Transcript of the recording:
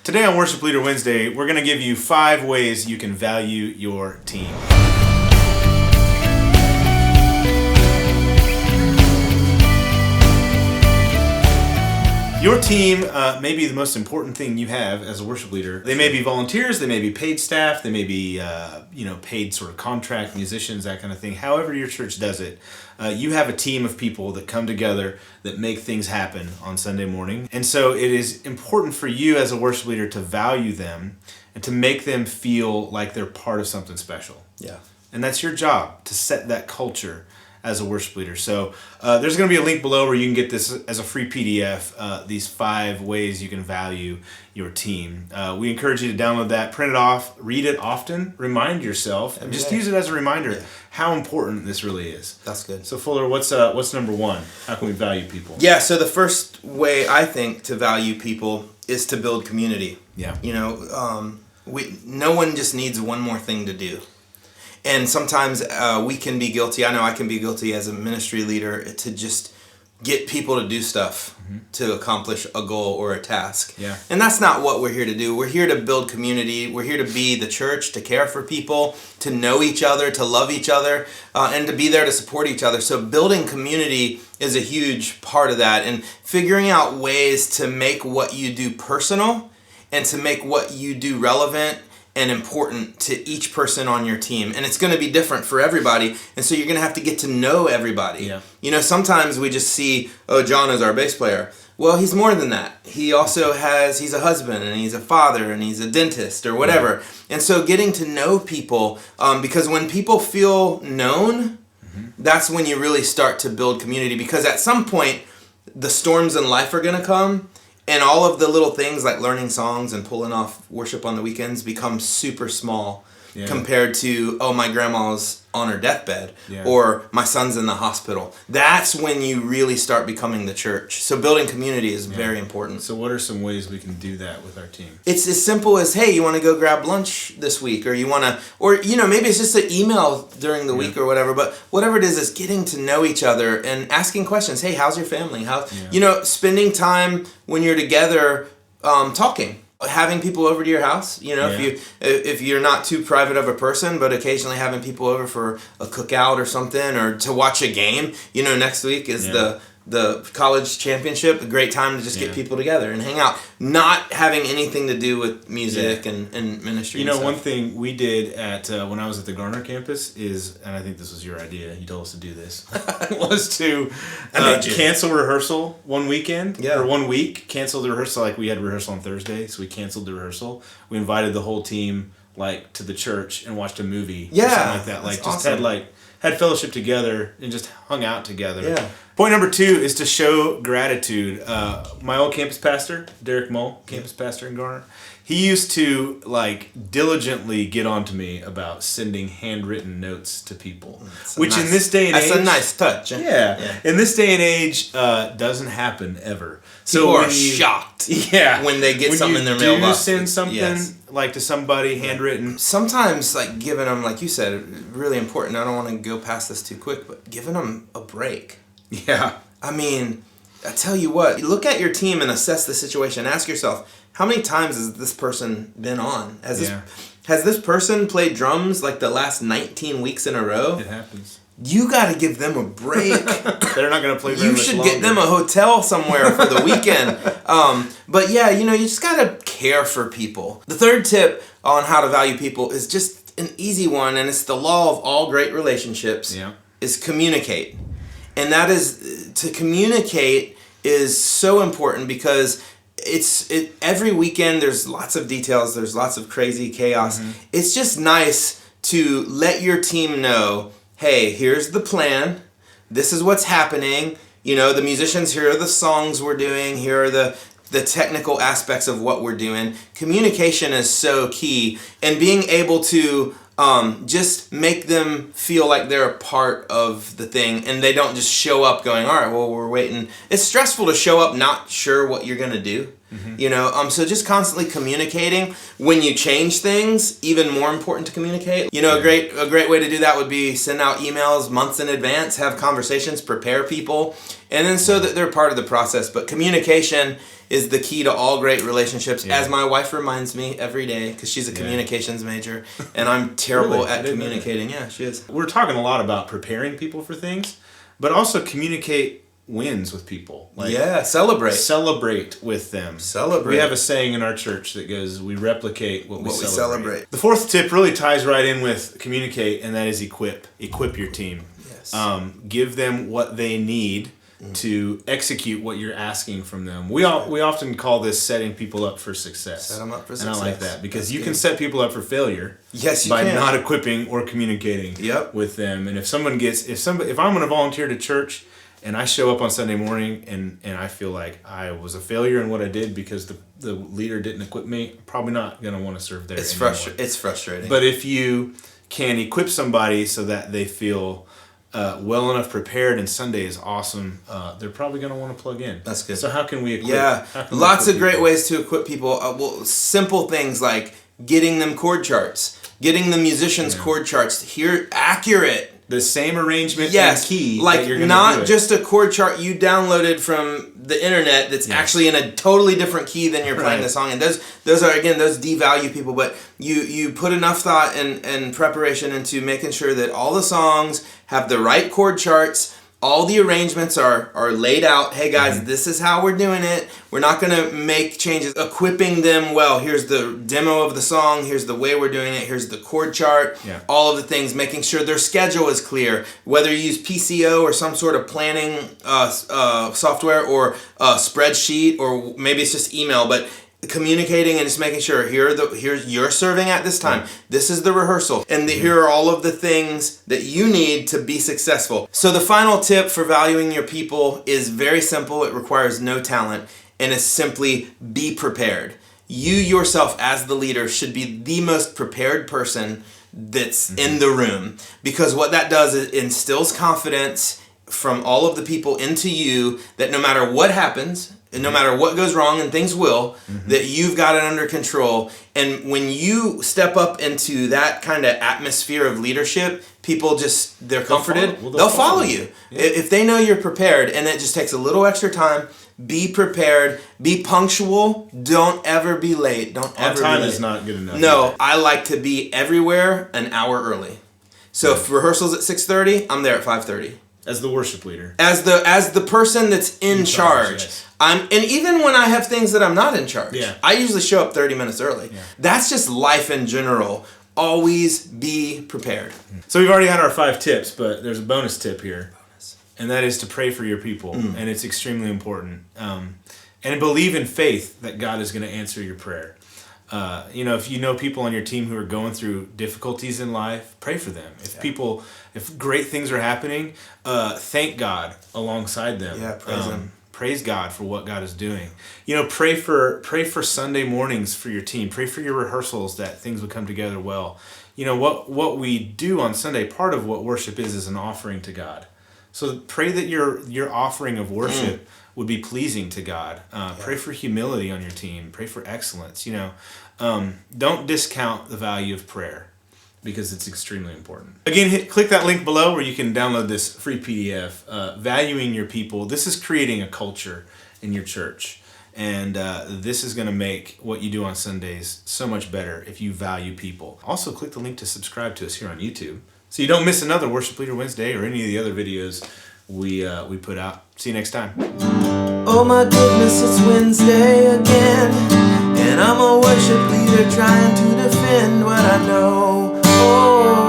Today on Worship Leader Wednesday, we're going to give you 5 ways you can value your team. Your team may be the most important thing you have as a worship leader. They may be volunteers, they may be paid staff, they may be paid sort of contract musicians, that kind of thing. However your church does it, you have a team of people that come together that make things happen on Sunday morning. And so it is important for you as a worship leader to value them and to make them feel like they're part of something special. Yeah. And that's your job, to set that culture as a worship leader. So there's going to be a link below where you can get this as a free PDF, these 5 ways you can value your team. We encourage you to download that, print it off, read it often, remind yourself, and just use it as a reminder how important this really is. That's good. So Fuller, what's number 1? How can we value people? Yeah, so the first way I think to value people is to build community. Yeah. No one just needs one more thing to do. And sometimes we can be guilty. I know I can be guilty as a ministry leader to just get people to do stuff to accomplish a goal or a task. Yeah. And that's not what we're here to do. We're here to build community. We're here to be the church, to care for people, to know each other, to love each other, and to be there to support each other. So building community is a huge part of that. And figuring out ways to make what you do personal and to make what you do relevant and important to each person on your team. And it's going to be different for everybody. And so you're going to have to get to know everybody. Yeah. Sometimes we just see, oh, John is our bass player. Well, he's more than that. He's a husband, and he's a father, and he's a dentist, or whatever. And so getting to know people, because when people feel known, that's when you really start to build community. Because at some point, the storms in life are going to come, and all of the little things like learning songs and pulling off worship on the weekends become super small compared to, oh, my grandma's on her deathbed or my son's in the hospital. That's when you really start becoming the church. So building community is very important. So what are some ways we can do that with our team? It's as simple as, hey, you want to go grab lunch this week? Or you want to, or maybe it's just an email during the week or whatever. But whatever it is getting to know each other and asking questions. Hey, how's your family? Spending time when you're together talking. Having people over to your house, if you're not too private of a person, but occasionally having people over for a cookout or something, or to watch a game. Next week is the college championship, a great time to just get people together and hang out. Not having anything to do with music and ministry. One thing we did at when I was at the Garner campus is, and I think this was your idea, you told us to do this, was to cancel rehearsal one weekend, or 1 week, cancel the rehearsal. Like we had rehearsal on Thursday, so we canceled the rehearsal. We invited the whole team to the church and watched a movie or something like that. Like just awesome. had fellowship together and just hung out together. Yeah. Point number 2 is to show gratitude. My old campus pastor, Derek Mull, campus pastor in Garner, he used to diligently get on to me about sending handwritten notes to people, which in this day and age, that's a nice touch. Yeah. In this day and age, doesn't happen ever. So people are shocked. When they get something in their mailbox. When you send something to somebody handwritten. Sometimes giving them, like you said, really important. I don't want to go past this too quick, but giving them a break. Yeah. I mean, I tell you what, look at your team and assess the situation. Ask yourself, how many times has this person been on? Has this person played drums the last 19 weeks in a row? It happens. You got to give them a break. They're not going to play very much longer. You should get them a hotel somewhere for the weekend. But you just got to care for people. The third tip on how to value people is just an easy one, and it's the law of all great relationships, is communicate. And that is, to communicate is so important because every weekend there's lots of details, there's lots of crazy chaos. It's just nice to let your team know, hey, here's the plan, this is what's happening, the musicians, here are the songs we're doing, here are the technical aspects of what we're doing. Communication is so key, and being able to just make them feel like they're a part of the thing and they don't just show up going, all right, well, we're waiting. It's stressful to show up not sure what you're going to do, so just constantly communicating. When you change things, even more important to communicate. A great way to do that would be send out emails months in advance, have conversations, prepare people, and then so that they're part of the process. But communication is the key to all great relationships, Yeah. as my wife reminds me every day, because she's a communications major, and I'm terrible Really? at communicating. Yeah, she is. We're talking a lot about preparing people for things, but also communicate wins with people. Celebrate with them. Celebrate. We have a saying in our church that goes, we replicate what we What we celebrate. celebrate. The fourth tip really ties right in with communicate, and that is equip. Equip your team. Yes. Give them what they need to execute what you're asking from them. We often call this setting people up for success. Set them up for And success. I like that because That's you good. can set people up for failure. Yes, you by can. not equipping or communicating with them. And if I'm going to volunteer to church and I show up on Sunday morning and I feel like I was a failure in what I did because the leader didn't equip me, I'm probably not going to want to serve there. It's frustrating. But if you can equip somebody so that they feel well enough prepared, and Sunday is awesome, they're probably going to want to plug in. That's good. So how can we equip? Yeah, lots of great ways to equip people. Simple things like getting them chord charts, getting the musicians chord charts here accurate. The same arrangement and key. Like that you're gonna not do it. just a chord chart you downloaded from the internet that's actually in a totally different key than you're playing the song. And those devalue people. But you put enough thought and preparation into making sure that all the songs have the right chord charts. All the arrangements are laid out. Hey guys, this is how we're doing it. We're not going to make changes. Equipping them well. Here's the demo of the song. Here's the way we're doing it. Here's the chord chart. Yeah. All of the things. Making sure their schedule is clear. Whether you use PCO or some sort of planning software or a spreadsheet, or maybe it's just email, but communicating and just making sure here's you're serving at this time. This is the rehearsal, and here are all of the things that you need to be successful. So the final tip for valuing your people is very simple. It requires no talent, and it's simply be prepared. You yourself as the leader should be the most prepared person that's in the room, because what that does is it instills confidence from all of the people into you that no matter what happens, and no matter what goes wrong, and things will, that you've got it under control. And when you step up into that kind of atmosphere of leadership, people they're comforted. They'll follow you. Yeah. If they know you're prepared, and it just takes a little extra time. Be prepared. Be punctual. Don't ever be late. Don't ever be late. On time is not good enough. No, either. I like to be everywhere an hour early. So if rehearsal's at 6:30, I'm there at 5:30. As the worship leader. As the person that's in charge. Yes. And even when I have things that I'm not in charge, I usually show up 30 minutes early. Yeah. That's just life in general. Always be prepared. So we've already had our 5 tips, but there's a bonus tip here. And that is to pray for your people. And it's extremely important. And believe in faith that God is going to answer your prayer. If you know people on your team who are going through difficulties in life, pray for them. If great things are happening, thank God alongside them. Yeah, praise Him. Praise God for what God is doing. Pray for Sunday mornings for your team. Pray for your rehearsals that things would come together well. What we do on Sunday, part of what worship is an offering to God. So pray that your offering of worship would be pleasing to God. Pray for humility on your team. Pray for excellence. Don't discount the value of prayer, because it's extremely important. Again, click that link below where you can download this free PDF. Valuing your people. This is creating a culture in your church. And this is going to make what you do on Sundays so much better if you value people. Also, click the link to subscribe to us here on YouTube, so you don't miss another Worship Leader Wednesday or any of the other videos we put out. See you next time. Oh my goodness, it's Wednesday again, and I'm a worship leader trying to defend what I know. Oh.